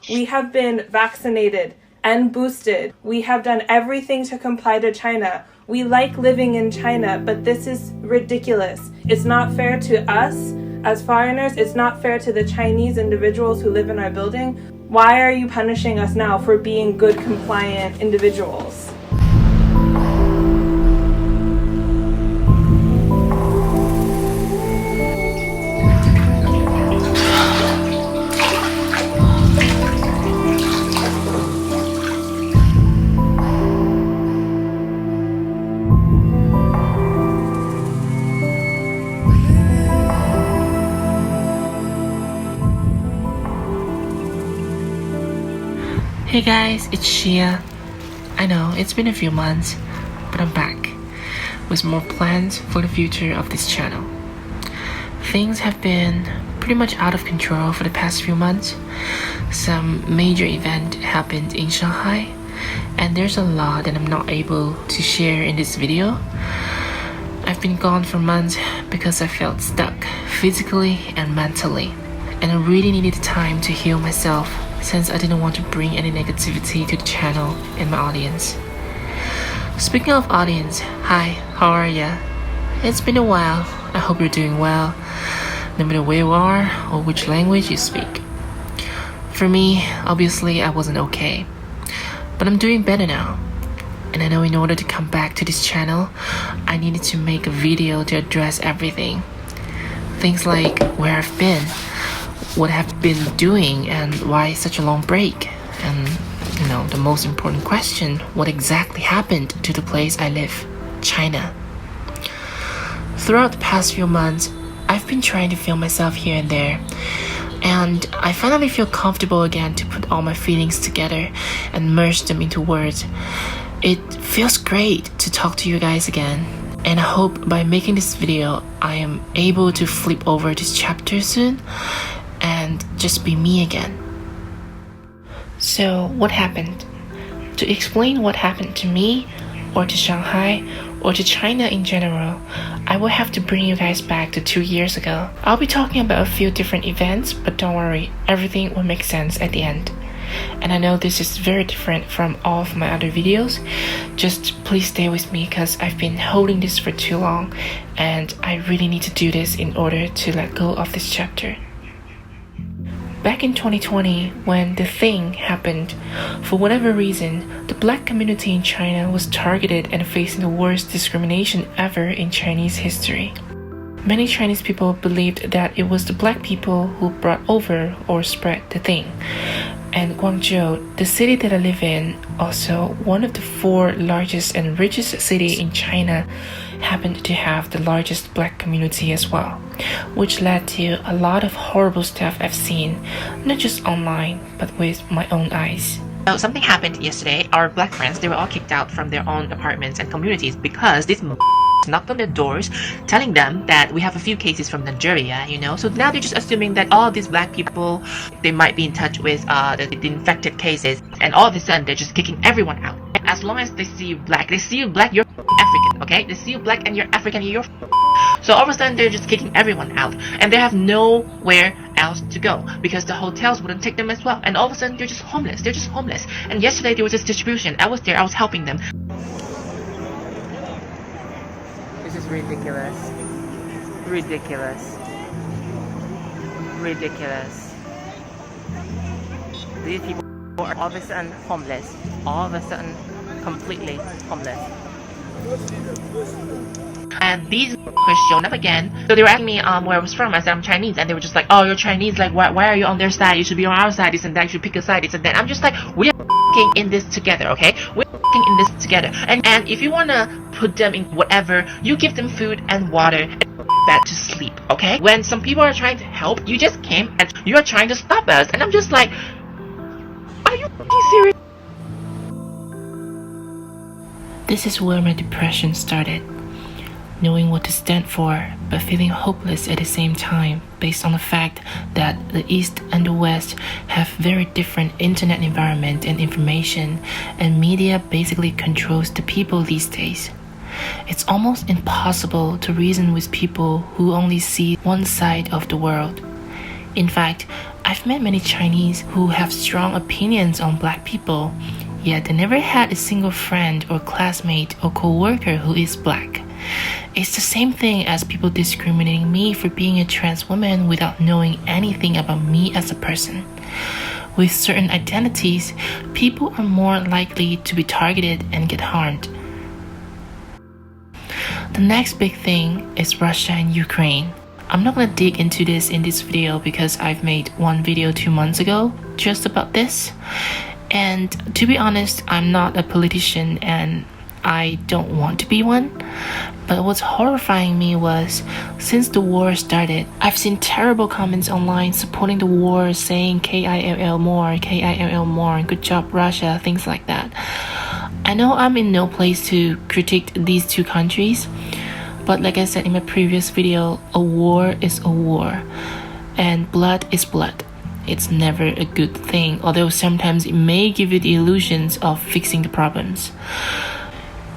We have been vaccinated and boosted. We have done everything to comply to China. We like living in China, but this is ridiculous. It's not fair to us as foreigners. It's not fair to the Chinese individuals who live in our building. Why are you punishing us now for being good, compliant individuals? Hey guys, it's Shia. I know, it's been a few months, but I'm back with more plans for the future of this channel. Things have been pretty much out of control for the past few months. Some major event happened in Shanghai, and there's a lot that I'm not able to share in this video. I've been gone for months because I felt stuck physically and mentally, and I really needed time to heal myself since I didn't want to bring any negativity to the channel and my audience. Speaking of audience, hi, how are ya? It's been a while. I hope you're doing well, no matter where you are or which language you speak. For me, obviously I wasn't okay, but I'm doing better now. And I know in order to come back to this channel, I needed to make a video to address everything. Things like where I've been, what I've been doing, and why such a long break, and the most important question, what exactly happened to the place I live, China. Throughout the past few months, I've been trying to feel myself here and there, and I finally feel comfortable again to put all my feelings together and merge them into words. It feels great to talk to you guys again, and I hope by making this video I am able to flip over this chapter soon and just be me again. So what happened? To explain what happened to me, or to Shanghai, or to China in general, I will have to bring you guys back to 2 years ago. I'll be talking about a few different events, but don't worry, everything will make sense at the end. And I know this is very different from all of my other videos. Just please stay with me because I've been holding this for too long, and I really need to do this in order to let go of this chapter. Back in 2020, when the thing happened, for whatever reason, the black community in China was targeted and facing the worst discrimination ever in Chinese history. Many Chinese people believed that it was the black people who brought over or spread the thing. And Guangzhou, the city that I live in, also one of the 4 largest and richest cities in China, happened to have the largest black community as well, which led to a lot of horrible stuff I've seen, not just online, but with my own eyes. So something happened yesterday. Our black friends, they were all kicked out from their own apartments and communities because this knocked on their doors telling them that we have a few cases from Nigeria, so now they're just assuming that all these black people, they might be in touch with the infected cases, and all of a sudden they're just kicking everyone out. As long as they see you black, you're African, okay? They see you black and you're African, you're so all of a sudden they're just kicking everyone out, and they have nowhere else to go because the hotels wouldn't take them as well, and all of a sudden they're just homeless. And yesterday there was this distribution. I was there, I was helping them. This is ridiculous. These people are all of a sudden homeless. All of a sudden completely homeless. And these showed up again. So they were asking me where I was from. I said I'm Chinese, and they were just like, oh, you're Chinese, like why are you on their side? You should be on our side, this and that, you should pick a side, this and that. I'm just like, we are in this together, okay? We're in this together. And if you wanna put them in whatever, you give them food and water and that to sleep, okay? When some people are trying to help, you just came and you are trying to stop us. And I'm just like, are you serious? This is where my depression started. Knowing what to stand for, but feeling hopeless at the same time based on the fact that the East and the West have very different internet environment and information, and media basically controls the people these days. It's almost impossible to reason with people who only see one side of the world. In fact, I've met many Chinese who have strong opinions on black people, yet they never had a single friend or classmate or co-worker who is black. It's the same thing as people discriminating me for being a trans woman without knowing anything about me as a person. With certain identities, people are more likely to be targeted and get harmed. The next big thing is Russia and Ukraine. I'm not gonna dig into this in this video because I've made one video 2 months ago just about this. And to be honest, I'm not a politician and I don't want to be one. But what's horrifying me was, since the war started, I've seen terrible comments online supporting the war, saying KILL more, good job Russia, things like that. I know I'm in no place to critique these two countries, but like I said in my previous video, a war is a war, and blood is blood. It's never a good thing, although sometimes it may give you the illusions of fixing the problems.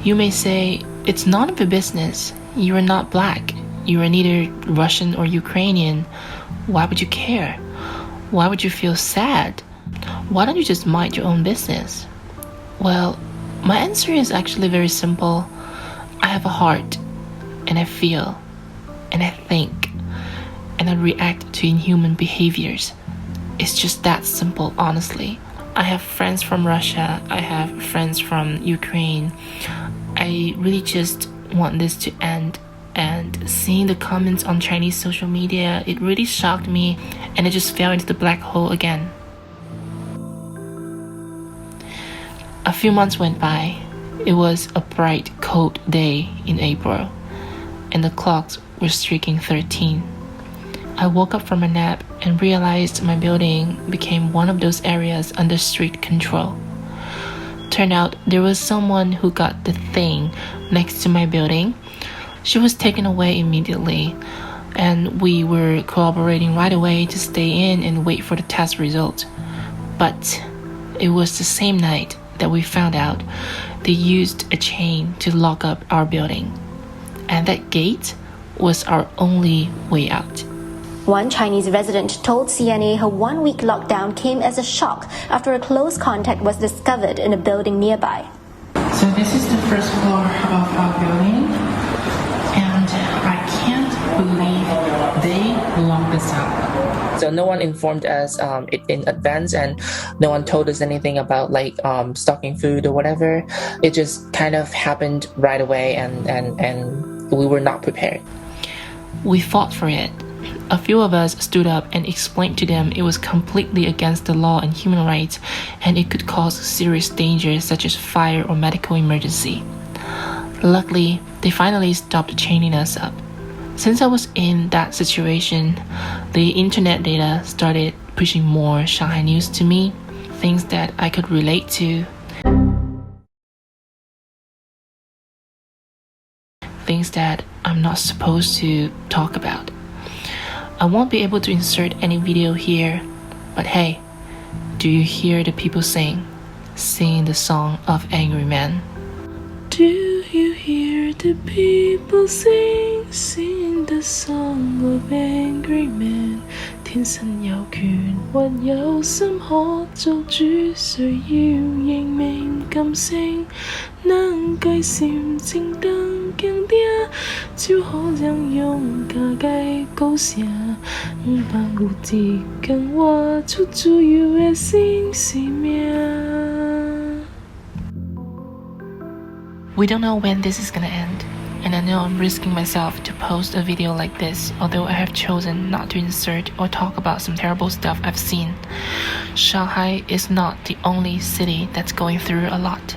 You may say, it's none of your business. You are not black. You are neither Russian or Ukrainian. Why would you care? Why would you feel sad? Why don't you just mind your own business? Well, my answer is actually very simple. I have a heart, and I feel, and I think, and I react to inhuman behaviors. It's just that simple, honestly. I have friends from Russia. I have friends from Ukraine. I really just want this to end. And seeing the comments on Chinese social media, it really shocked me, and I just fell into the black hole again. A few months went by. It was a bright, cold day in April, and the clocks were striking 13. I woke up from a nap and realized my building became one of those areas under strict control. Turned out there was someone who got the thing next to my building. She was taken away immediately, and we were cooperating right away to stay in and wait for the test result. But it was the same night that we found out they used a chain to lock up our building, and that gate was our only way out. One Chinese resident told CNA her one-week lockdown came as a shock after a close contact was discovered in a building nearby. So this is the first floor of our building, and I can't believe they locked us up. So no one informed us in advance, and no one told us anything about stocking food or whatever. It just kind of happened right away, and we were not prepared. We fought for it. A few of us stood up and explained to them it was completely against the law and human rights, and it could cause serious dangers such as fire or medical emergency. Luckily, they finally stopped chaining us up. Since I was in that situation, the internet data started pushing more Shanghai news to me, things that I could relate to, things that I'm not supposed to talk about. I won't be able to insert any video here, but hey, do you hear the people singing the song of Angry Man? Do you hear the people sing the song of Angry Man? 天生有權或有心可做主，誰要認命咁聲？能計閃正燈更嗲，就好像用假計高聲，把蝴蝶跟我出自由的心是命。 We don't know when this is gonna end, and I know I'm risking myself to post a video like this, although I have chosen not to insert or talk about some terrible stuff I've seen. Shanghai is not the only city that's going through a lot.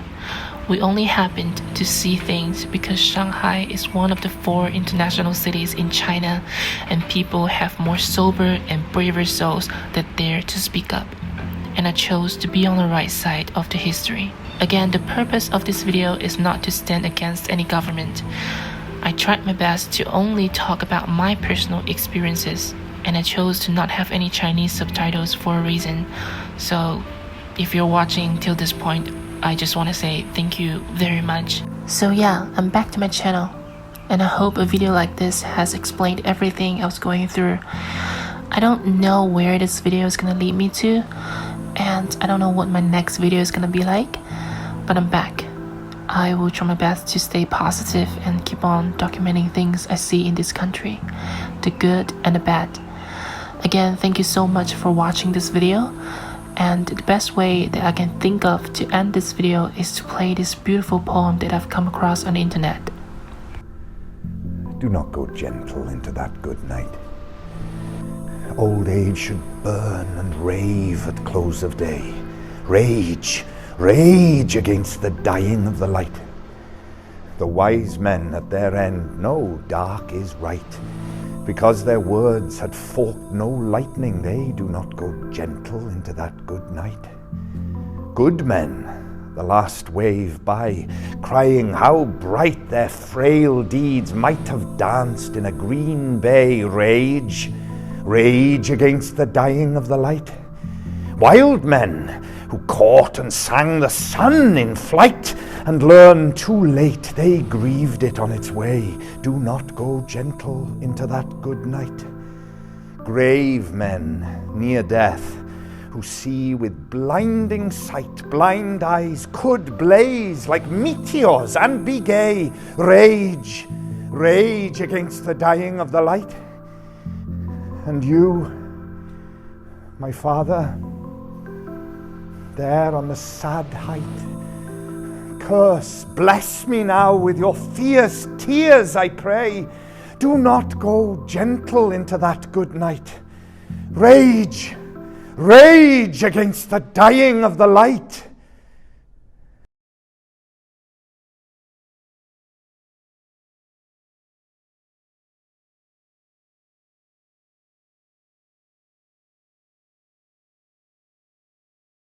We only happened to see things because Shanghai is one of the 4 international cities in China, and people have more sober and braver souls that dare to speak up. And I chose to be on the right side of the history. Again, the purpose of this video is not to stand against any government. I tried my best to only talk about my personal experiences, and I chose to not have any Chinese subtitles for a reason. So, if you're watching till this point, I just want to say thank you very much. So yeah, I'm back to my channel, and I hope a video like this has explained everything I was going through. I don't know where this video is gonna lead me to, and I don't know what my next video is gonna be like, but I'm back. I will try my best to stay positive and keep on documenting things I see in this country, the good and the bad. Again, thank you so much for watching this video, and the best way that I can think of to end this video is to play this beautiful poem that I've come across on the internet. Do not go gentle into that good night. Old age should burn and rave at close of day. Rage, rage against the dying of the light. The wise men at their end know dark is right. Because their words had forked no lightning, they do not go gentle into that good night. Good men, the last wave by, crying how bright their frail deeds might have danced in a green bay. Rage, rage against the dying of the light. Wild men who caught and sang the sun in flight and learned too late they grieved it on its way. Do not go gentle into that good night. Grave men near death who see with blinding sight, blind eyes could blaze like meteors and be gay. Rage, rage against the dying of the light. And you, my father, there on the sad height, curse, bless me now with your fierce tears, I pray. Do not go gentle into that good night. Rage, rage against the dying of the light.